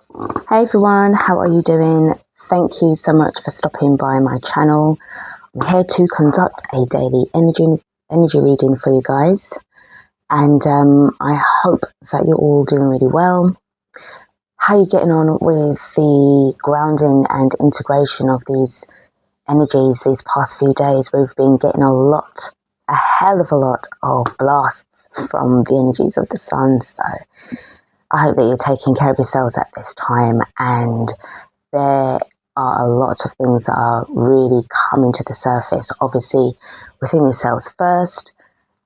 Hey everyone, how are you doing? Thank you so much for stopping by my channel. I'm here to conduct a daily energy reading for you guys, and I hope that you're all doing really well. How are you getting on with the grounding and integration of these energies these past few days? We've been getting a hell of a lot of blasts from the energies of the sun, so I hope that you're taking care of yourselves at this time, and there are a lot of things that are really coming to the surface, obviously within yourselves first,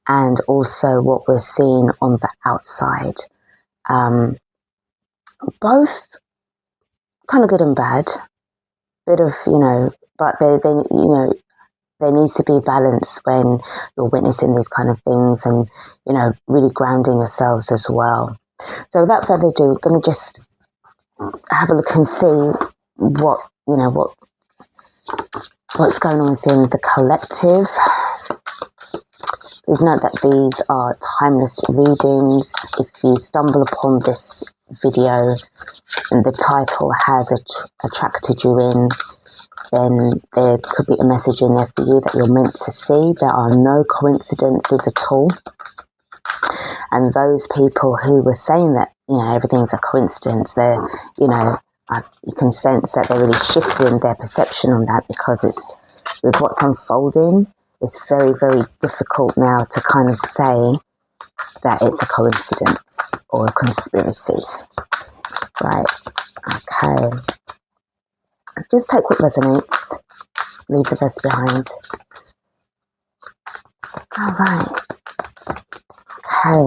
and also what we're seeing on the outside. Both kind of good and bad, bit of, but there needs to be balance when you're witnessing these kind of things, and, really grounding yourselves as well. So without further ado, we're going to just have a look and see what's going on within the collective. Please note that these are timeless readings. If you stumble upon this video and the title has attracted you in, then there could be a message in there for you that you're meant to see. There are no coincidences at all. And those people who were saying that, everything's a coincidence, you can sense that they're really shifting their perception on that, because it's with what's unfolding, it's very, very difficult now to kind of say that it's a coincidence or a conspiracy. Right, okay. Just take what resonates, leave the rest behind. All right. Okay.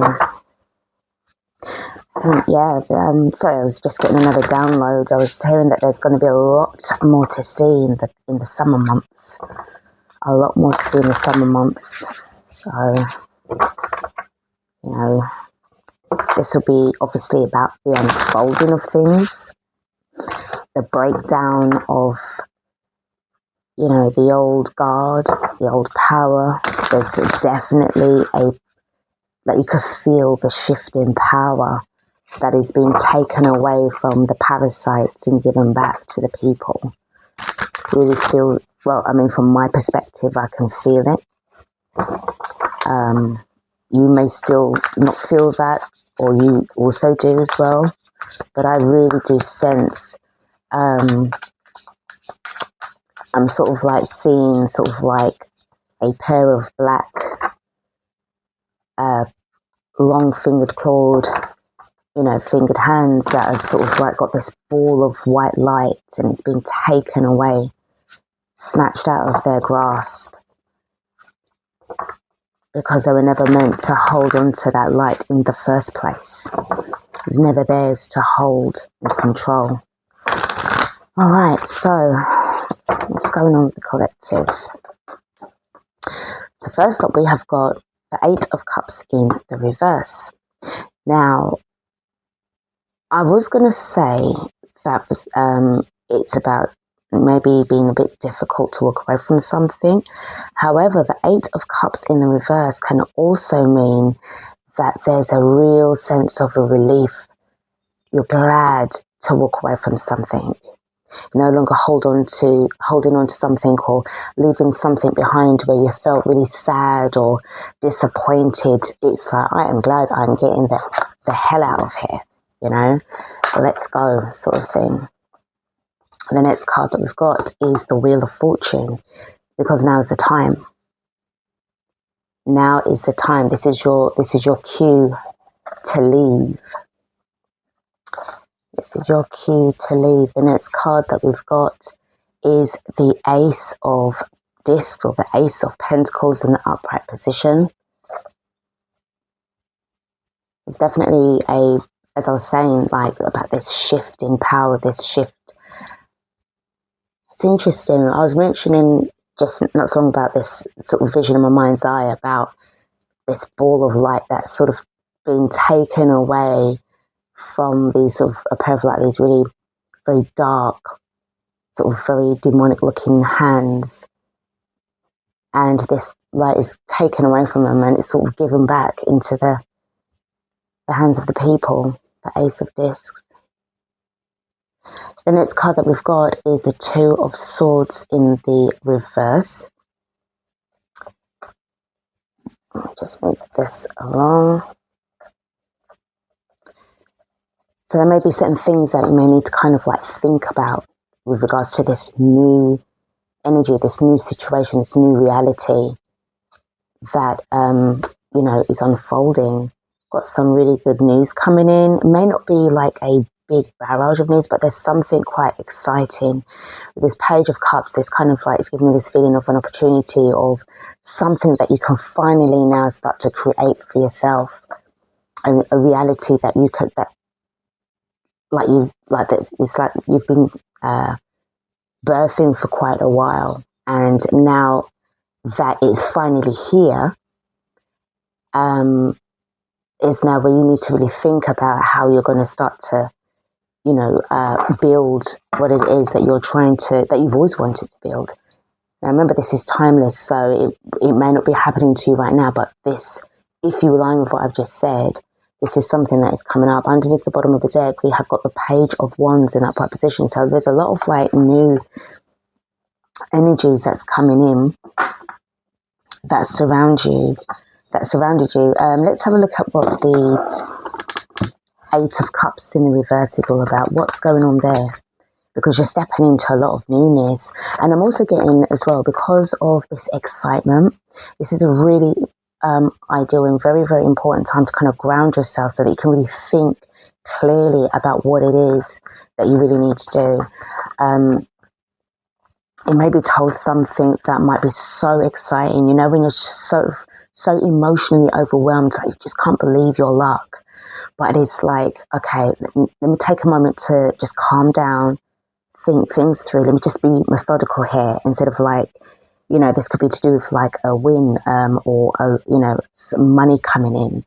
Sorry, I was just getting another download. I was hearing that there's going to be a lot more to see in the summer months. A lot more to see in the summer months. So, this will be obviously about the unfolding of things, the breakdown of, the old guard, the old power. There's definitely that you could feel the shift in power that is being taken away from the parasites and given back to the people. Really feel, from my perspective, I can feel it. You may still not feel that, or you also do as well, but I really do sense, I'm sort of like seeing sort of like a pair of black, long-fingered clawed, fingered hands that are sort of like got this ball of white light, and it's been taken away, snatched out of their grasp, because they were never meant to hold on to that light in the first place. It was never theirs to hold and control. All right, so what's going on with the collective? So first up, we have got the Eight of Cups in the reverse. Now, I was going to say that it's about maybe being a bit difficult to walk away from something. However, the Eight of Cups in the reverse can also mean that there's a real sense of a relief. You're glad to walk away from something. No longer holding on to something, or leaving something behind where you felt really sad or disappointed. It's like, I am glad I'm getting the hell out of here, let's go, sort of thing. The next card that we've got is the Wheel of Fortune, because now is the time. Now is the time. This is your cue to leave. This is your cue to leave. The next card that we've got is the Ace of Discs, or the Ace of Pentacles in the upright position. It's definitely as I was saying, like about this shift in power, this shift. It's interesting. I was mentioning just not so long about this sort of vision in my mind's eye about this ball of light that's sort of being taken away from these sort of a pair of like these really very dark, sort of very demonic looking hands, and this light is taken away from them, and it's sort of given back into the hands of the people. The Ace of Discs. The next card that we've got is the Two of Swords in the reverse. I'll just move this along. So there may be certain things that you may need to kind of like think about with regards to this new energy, this new situation, this new reality that, you know, is unfolding. Got some really good news coming in. It may not be like a big barrage of news, but there's something quite exciting. With this Page of Cups, this kind of like, it's giving me this feeling of an opportunity of something that you can finally now start to create for yourself. A reality that you could, that like you, like that, it's like you've been birthing for quite a while, and now that it's finally here, is now where you need to really think about how you're going to start to, you know, build what it is that you're trying to, that you've always wanted to build. Now remember, this is timeless, so it may not be happening to you right now, but this, if you align with what I've just said, this is something that is coming up. Underneath the bottom of the deck, we have got the Page of Wands in upright position, so there's a lot of like new energies that's coming in that surrounded you. Let's have a look at what the Eight of Cups in the reverse is all about. What's going on there? Because you're stepping into a lot of newness. And I'm also getting as well, because of this excitement, this is a really ideal and very, very important time to kind of ground yourself so that you can really think clearly about what it is that you really need to do. You may be told something that might be so exciting, you know, when you're so emotionally overwhelmed that you just can't believe your luck. But it's like, okay, let me take a moment to just calm down, think things through. Let me just be methodical here, instead of like, you know, this could be to do with like a win, or you know, some money coming in,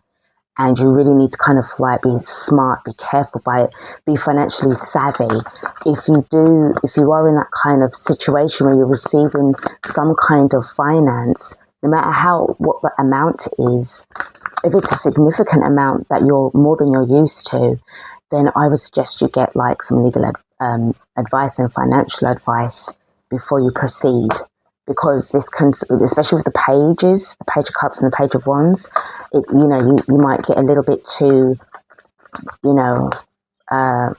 and you really need to kind of like be smart, be careful by it, be financially savvy. If you are in that kind of situation where you're receiving some kind of finance, no matter what the amount is, if it's a significant amount that you're more than you're used to, then I would suggest you get like some legal advice and financial advice before you proceed. Because this can, especially with the pages, the Page of Cups and the Page of Wands, you know, you might get a little bit too, you know, a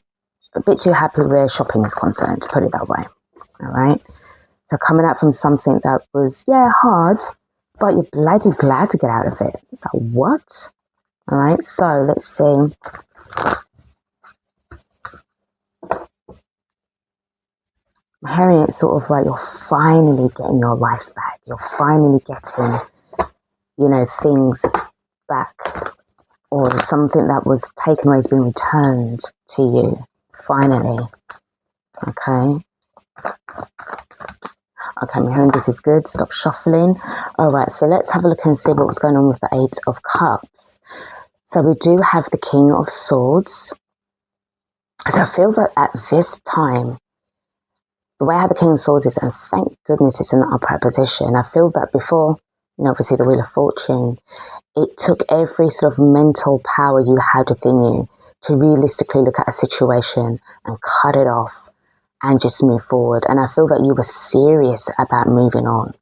bit too happy where shopping is concerned, to put it that way. All right. So coming out from something that was, yeah, hard, but you're bloody glad to get out of it. It's like, what? All right. So let's see. I'm hearing it sort of like you're finally getting your life back. You're finally getting, you know, things back, or something that was taken away has been returned to you, finally. Okay. Okay, I'm hearing this is good. Stop shuffling. All right, so let's have a look and see what's going on with the Eight of Cups. So we do have the King of Swords. So I feel that at this time, the way I have the King of Swords is, and thank goodness it's in the upright position, I feel that before, you know, obviously the Wheel of Fortune, it took every sort of mental power you had within you to realistically look at a situation and cut it off and just move forward. And I feel that you were serious about moving on.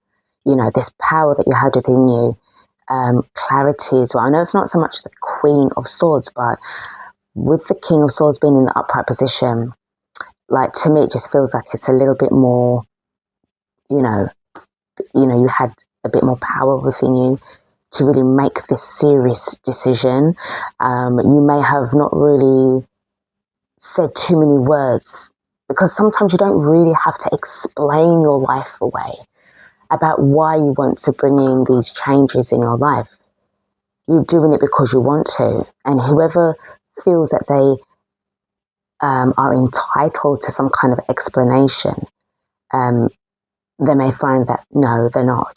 You know, this power that you had within you, clarity as well. I know it's not so much the Queen of Swords, but with the King of Swords being in the upright position, like, to me, it just feels like it's a little bit more, you know, you had a bit more power within you to really make this serious decision. You may have not really said too many words, because sometimes you don't really have to explain your life away about why you want to bring in these changes in your life. You're doing it because you want to, and whoever feels that they are entitled to some kind of explanation, they may find that no, they're not.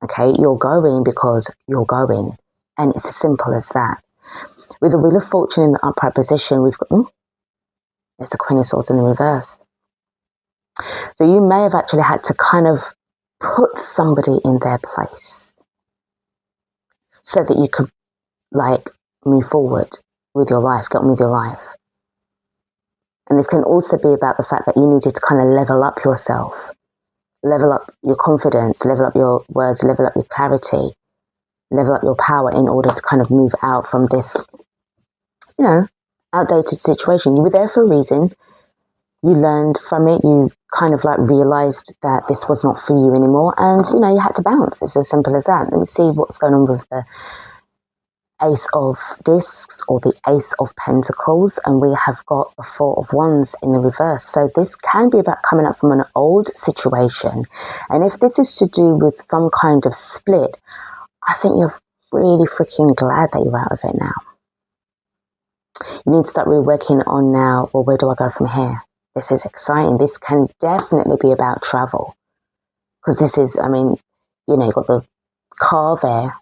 Okay, you're going because you're going, and it's as simple as that. With the Wheel of Fortune in the upright position, we've got there's the Queen of Swords in the reverse. So you may have actually had to kind of put somebody in their place so that you could like move forward with your life, get on with your life. And this can also be about the fact that you needed to kind of level up yourself, level up your confidence, level up your words, level up your clarity, level up your power in order to kind of move out from this, outdated situation. You were there for a reason. You learned from it. You kind of like realized that this was not for you anymore. And, you had to bounce. It's as simple as that. Let me see what's going on with the Ace of Discs or the Ace of Pentacles, and we have got the Four of Wands in the reverse. So this can be about coming up from an old situation, and if this is to do with some kind of split, I think you're really freaking glad that you're out of it now. You need to start really working on now, well, where do I go from here? This is exciting. This can definitely be about travel, because this is, you've got the car there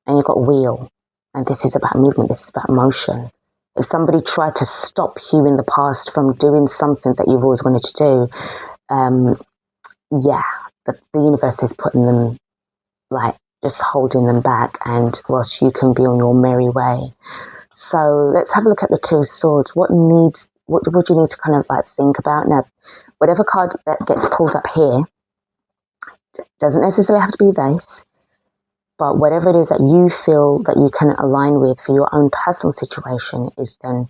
and you've got wheel. And this is about movement, this is about motion. If somebody tried to stop you in the past from doing something that you've always wanted to do, the universe is putting them, just holding them back, and whilst you can be on your merry way. So let's have a look at the Two of Swords. What do you need to kind of think about? Now, whatever card that gets pulled up here doesn't necessarily have to be this. But whatever it is that you feel that you can align with for your own personal situation is then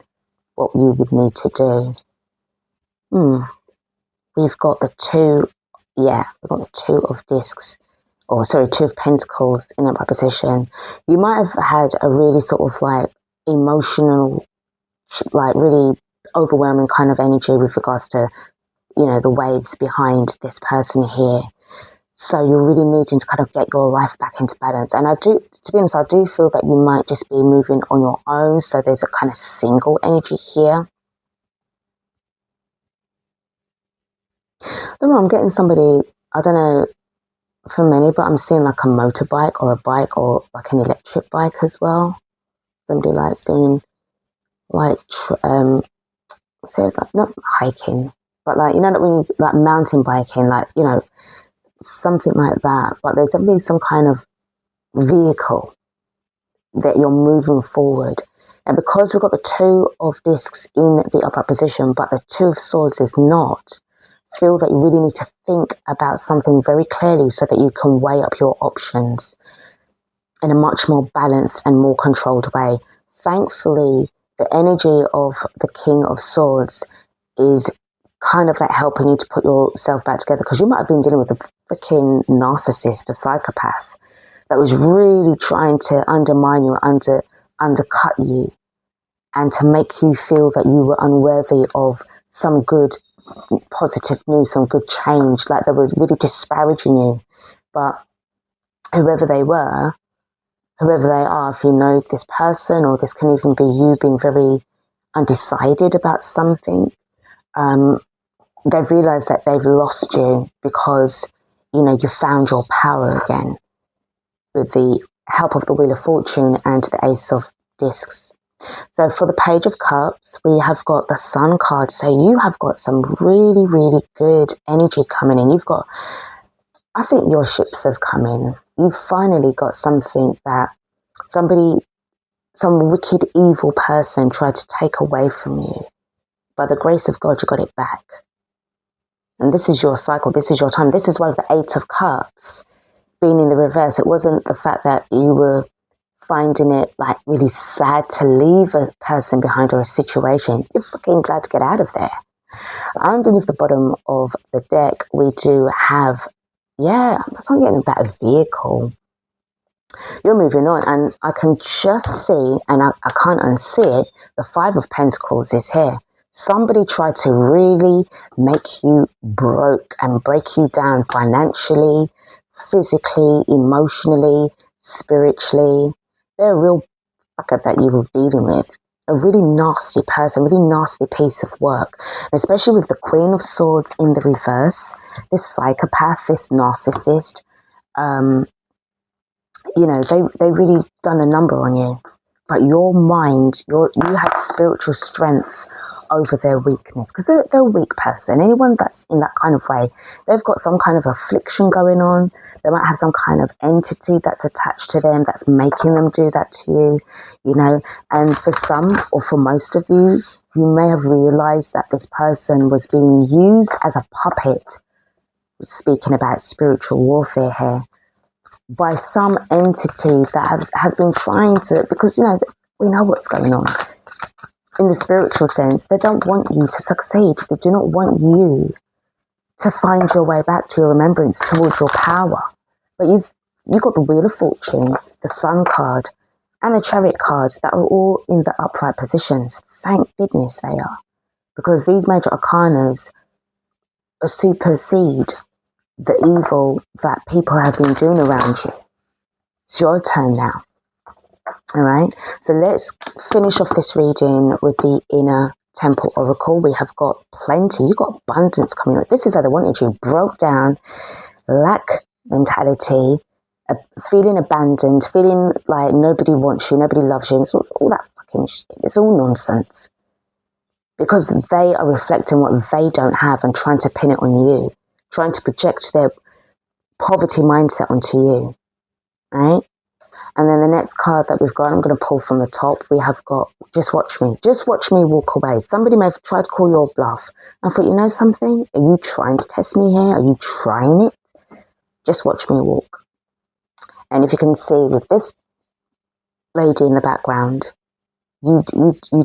what you would need to do. We've got the Two of Discs, Two of Pentacles in a position. You might have had a really sort of emotional, really overwhelming kind of energy with regards to, the waves behind this person here. So you're really needing to kind of get your life back into balance. And to be honest, I do feel that you might just be moving on your own. So there's a kind of single energy here. I don't know, I'm getting somebody, I don't know for many, but I'm seeing like a motorbike or a bike or like an electric bike as well. Somebody doing not hiking, but that when you mountain biking, something like that. But there's definitely some kind of vehicle that you're moving forward. And because we've got the Two of Discs in the upright position, but the Two of Swords is not, feel that you really need to think about something very clearly so that you can weigh up your options in a much more balanced and more controlled way. Thankfully, the energy of the King of Swords is kind of helping you to put yourself back together, because you might have been dealing with a freaking narcissist, a psychopath that was really trying to undermine you, undercut you, and to make you feel that you were unworthy of some good positive news, some good change, they were really disparaging you. But whoever they are, if you know this person, or this can even be you being very undecided about something, they've realized that they've lost you because, you found your power again with the help of the Wheel of Fortune and the Ace of Discs. So for the Page of Cups, we have got the Sun card. So you have got some really, really good energy coming in. I think your ships have come in. You've finally got something that some wicked, evil person tried to take away from you. By the grace of God, you got it back. And this is your cycle. This is your time. This is why the Eight of Cups being in the reverse, it wasn't the fact that you were finding it really sad to leave a person behind or a situation. You're fucking glad to get out of there. Underneath the bottom of the deck, we do have, I'm getting about a vehicle. You're moving on, and I can just see, and I can't unsee it, the Five of Pentacles is here. Somebody tried to really make you broke and break you down financially, physically, emotionally, spiritually. They're a real fucker that you were dealing with. A really nasty person, really nasty piece of work. Especially with the Queen of Swords in the reverse. This psychopath, this narcissist, they really done a number on you. But your mind, you had spiritual strength over their weakness, because they're a weak person. Anyone that's in that kind of way, they've got some kind of affliction going on. They might have some kind of entity that's attached to them that's making them do that to you, And for some, or for most of you, you may have realized that this person was being used as a puppet, speaking about spiritual warfare here, by some entity that has been trying to, because, we know what's going on. In the spiritual sense, they don't want you to succeed. They do not want you to find your way back to your remembrance towards your power. But you've got the Wheel of Fortune, the Sun card, and the Chariot cards that are all in the upright positions. Thank goodness they are. Because these major arcanas supersede the evil that people have been doing around you. It's your turn now. All right. So let's finish off this reading with the Inner Temple Oracle. We have got plenty. You've got abundance coming up. This is how they wanted you. Broke down, lack mentality, feeling abandoned, feeling like nobody wants you, nobody loves you. It's all that fucking shit. It's all nonsense. Because they are reflecting what they don't have and trying to pin it on you, trying to project their poverty mindset onto you. Right? And then the next card that we've got, I'm going to pull from the top. We have got, just watch me. Just watch me walk away. Somebody may have tried to call your bluff. I thought, you know something? Are you trying to test me here? Are you trying it? Just watch me walk. And if you can see with this lady in the background, you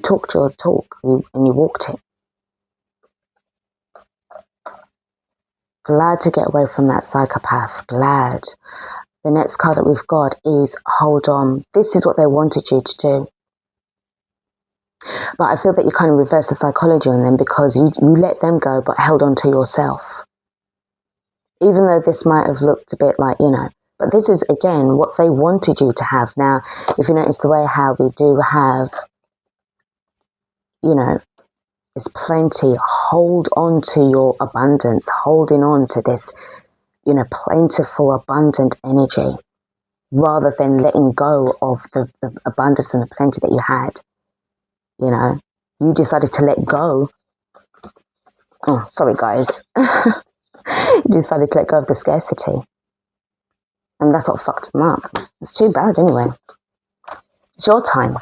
talked your talk and you walked it. Glad to get away from that psychopath. Glad. The next card that we've got is hold on. This is what they wanted you to do. But I feel that you kind of reverse the psychology on them because you let them go but held on to yourself. Even though this might have looked a bit like, but this is, again, what they wanted you to have. Now, if you notice the way how we do have, there's plenty. Hold on to your abundance. Holding on to this, plentiful, abundant energy, rather than letting go of the abundance and the plenty that you had. You decided to let go. Oh, sorry, guys. You decided to let go of the scarcity. And that's what fucked them up. It's too bad anyway. It's your time.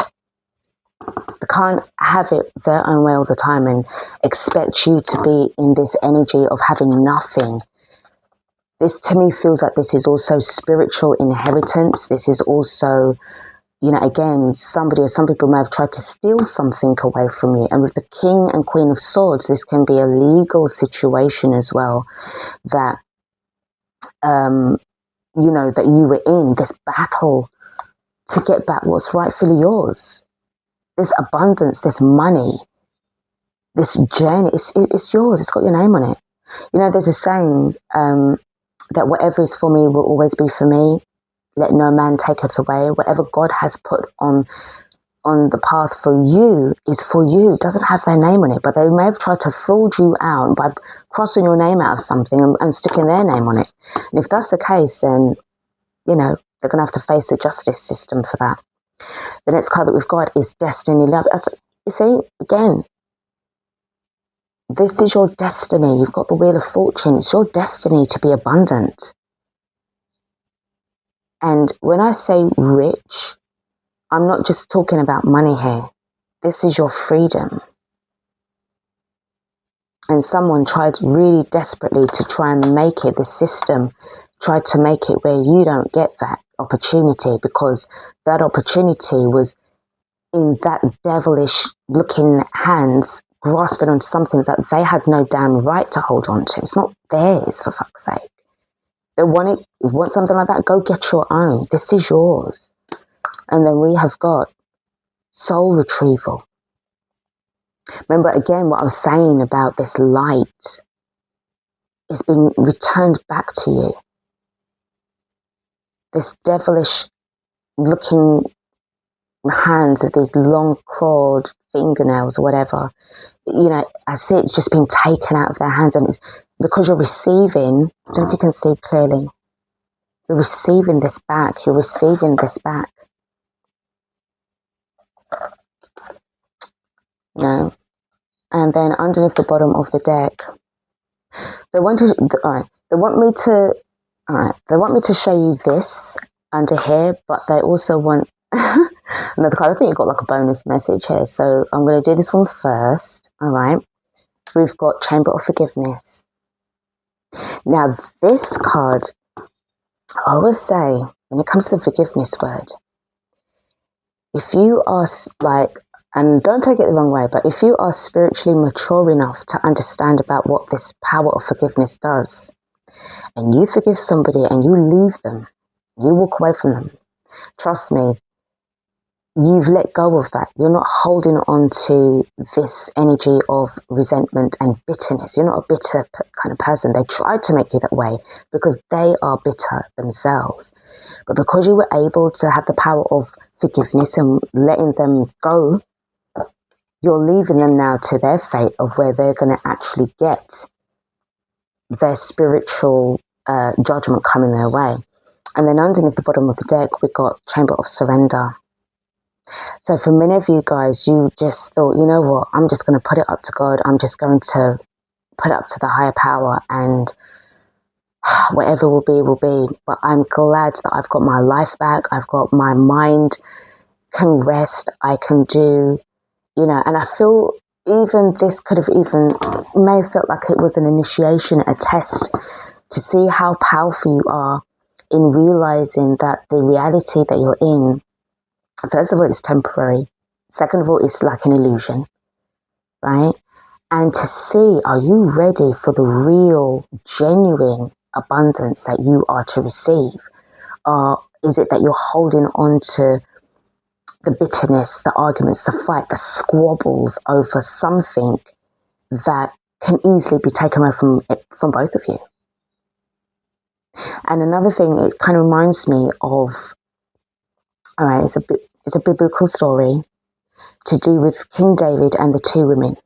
They can't have it their own way all the time and expect you to be in this energy of having nothing. This, to me, feels like this is also spiritual inheritance. This is also, again, somebody or some people may have tried to steal something away from you. And with the King and Queen of Swords, this can be a legal situation as well. That, that you were in this battle to get back what's rightfully yours. This abundance, this money, this journey, it's yours. It's got your name on it. There's a saying, that whatever is for me will always be for me. Let no man take it away. Whatever God has put on the path for you is for you. It doesn't have their name on it, but they may have tried to fraud you out by crossing your name out of something and sticking their name on it. And if that's the case, then, they're going to have to face the justice system for that. The next card that we've got is Destiny Love. You see, again, this is your destiny. You've got the Wheel of Fortune. It's your destiny to be abundant. And when I say rich, I'm not just talking about money here. This is your freedom. And someone tried really desperately to try and make it, the system tried to make it where you don't get that opportunity, because that opportunity was in that devilish looking hands grasping onto something that they had no damn right to hold on to. It's not theirs, for fuck's sake. They want something like that, go get your own. This is yours. And then we have got soul retrieval. Remember again what I was saying about this light is being returned back to you. This devilish looking hands with these long clawed fingernails or whatever. I see it's just being taken out of their hands, and it's because you're receiving. I don't know if you can see clearly. You're receiving this back. You're receiving this back. And then underneath the bottom of the deck, they want me to show you this under here, but they also want Another card. I think you've got like a bonus message here. So I'm going to do this one first. All right. We've got Chamber of Forgiveness. Now, this card, I always say, when it comes to the forgiveness word, if you are like, and don't take it the wrong way, but if you are spiritually mature enough to understand about what this power of forgiveness does, and you forgive somebody and you leave them, you walk away from them, trust me, you've let go of that. You're not holding on to this energy of resentment and bitterness. You're not a bitter kind of person. They tried to make you that way because they are bitter themselves. But because you were able to have the power of forgiveness and letting them go, you're leaving them now to their fate of where they're going to actually get their spiritual judgment coming their way. And then underneath the bottom of the deck, we got Chamber of Surrender. So for many of you guys, you just thought, you know what, I'm just going to put it up to God. I'm just going to put it up to the higher power, and whatever will be, will be. But I'm glad that I've got my life back. I've got my mind can rest. I can do, and I feel even this could have even may have felt like it was an initiation, a test to see how powerful you are in realizing that the reality that you're in, first of all, it's temporary. Second of all, it's like an illusion, right? And to see, are you ready for the real, genuine abundance that you are to receive? Or is it that you're holding on to the bitterness, the arguments, the fight, the squabbles over something that can easily be taken away from both of you? And another thing, it kind of reminds me of, all right, it's a biblical story to do with King David and the two women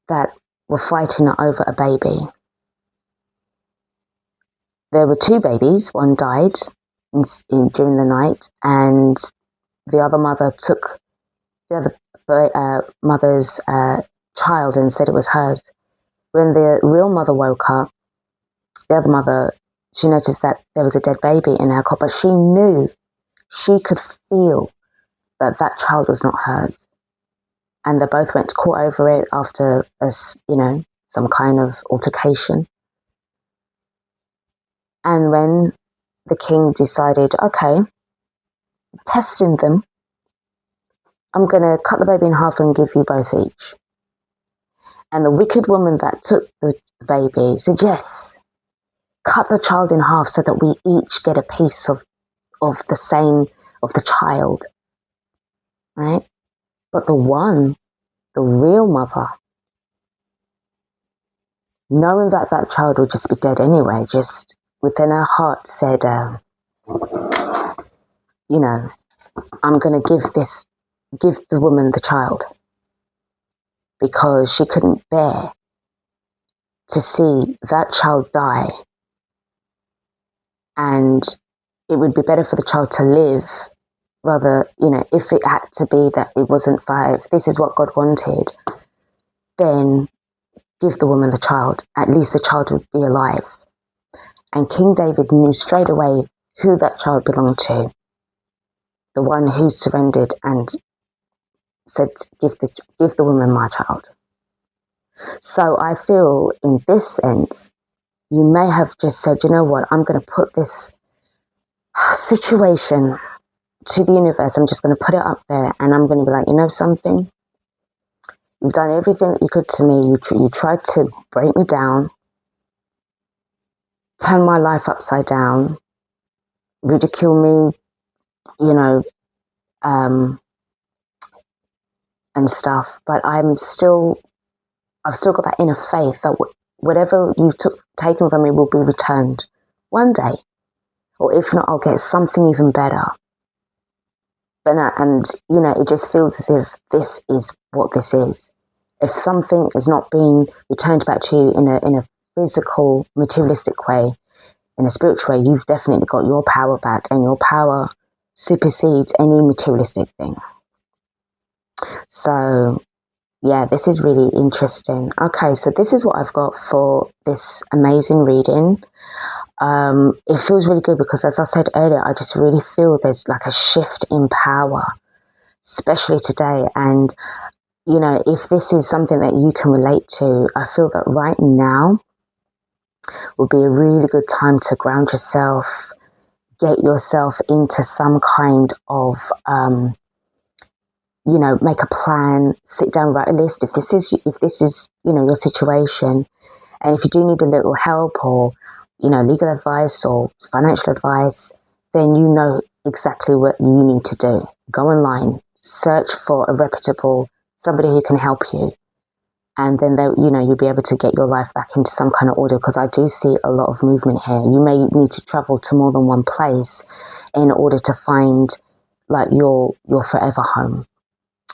that were fighting over a baby. There were two babies. One died during the night, and the other mother took the other mother's child and said it was hers. When the real mother woke up, the other mother, she noticed that there was a dead baby in her cot, but she knew, she could feel that that child was not hers. And they both went to court over it after, some kind of altercation. And when the king decided, okay, testing them, I'm going to cut the baby in half and give you both each. And the wicked woman that took the baby said, yes, cut the child in half so that we each get a piece of the child, right? But the real mother, knowing that that child would just be dead anyway, just within her heart said, I'm going to give the woman the child, because she couldn't bear to see that child die, and it would be better for the child to live rather, if it had to be that it wasn't if this is what God wanted, then give the woman the child. At least the child would be alive. And King David knew straight away who that child belonged to. The one who surrendered and said, give the woman my child. So I feel in this sense, you may have just said, you know what, I'm going to put this situation to the universe. I'm just going to put it up there, and I'm going to be like, you know something? You've done everything that you could to me. You tried to break me down, turn my life upside down, ridicule me, and stuff. But I've still got that inner faith that whatever you've taken from me will be returned one day. Or if not, I'll get something even better. But it just feels as if this is what this is. If something is not being returned back to you in a physical, materialistic way, in a spiritual way, you've definitely got your power back, and your power supersedes any materialistic thing. So, yeah, this is really interesting. Okay, so this is what I've got for this amazing reading. it feels really good because, as I said earlier, I just really feel there's like a shift in power, especially today. And, you know, if this is something that you can relate to, I feel that right now would be a really good time to ground yourself, get yourself into some kind of, you know, make a plan, sit down, write a list. If this is, you know, your situation, and if you do need a little help or, you know, legal advice or financial advice, then you know exactly what you need to do. Go online, search for a reputable, somebody who can help you. And then, you know, you'll be able to get your life back into some kind of order, because I do see a lot of movement here. You may need to travel to more than one place in order to find like your forever home.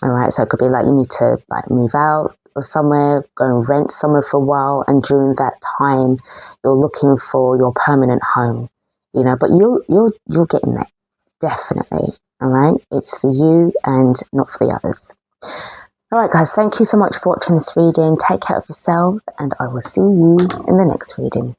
All right. So it could be like you need to like move out or somewhere, go and rent somewhere for a while. And during that time, you're looking for your permanent home, you know, but you're getting that. Definitely. All right. It's for you and not for the others. All right, guys. Thank you so much for watching this reading. Take care of yourselves, and I will see you in the next reading.